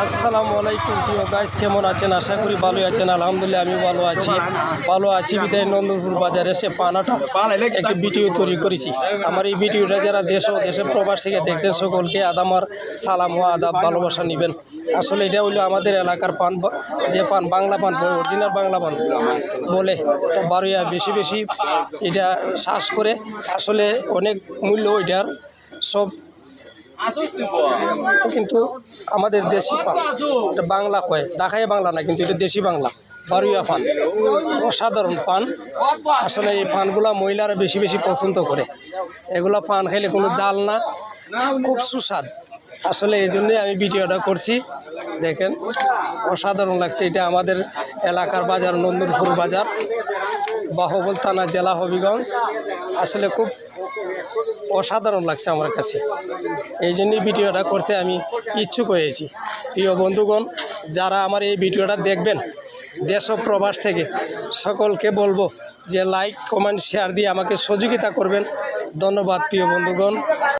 আসসালামু আলাইকুম প্রিয় গাইস, কেমন আছেন? আশা করি ভালোই আছেন। আলহামদুলিল্লাহ আমি ভালো আছি বিদায় নন্দনপুর বাজারে এসে পানাটা একটি ভিডিও তৈরি করেছি। আমার এই ভিডিওটা যারা দেশ ও দেশের প্রবাস থেকে দেখছেন সকলকে আদামার সালাম ও আদাব ভালোবাসা নেবেন। আসলে এটা হইলো আমাদের এলাকার পান, যে পান বাংলা পান, অরিজিনাল বাংলা পান বলে বারোয়া বেশি এটা শ্বাস করে। আসলে অনেক মূল্য এটার, সব কিন্তু আমাদের দেশি পান, এটা বাংলা কয়, ঢাকায় বাংলা না, কিন্তু এটা দেশি বাংলা বারুইয়া পান, অসাধারণ পান। আসলে এই পানগুলা মহিলারা বেশি পছন্দ করে। এগুলা পান খাইলে কোনো জাল না, খুব সুস্বাদ। আসলে এই জন্যই আমি ভিডিওটা করছি। দেখেন অসাধারণ লাগছে। এটা আমাদের এলাকার বাজার, নন্দনপুর বাজার, বাহুবল থানা, জেলা হবিগঞ্জ। আসলে খুব অসাধারণ লাগছে আমার কাছে, এই জন্যই ভিডিওটা করতে আমি ইচ্ছুক হয়েছি। প্রিয় বন্ধুগণ, যারা আমার এই ভিডিওটা দেখবেন দেশ ও প্রবাস থেকে, সকলকে বলবো যে লাইক, কমেন্ট, শেয়ার দিয়ে আমাকে সহযোগিতা করবেন। ধন্যবাদ প্রিয় বন্ধুগণ।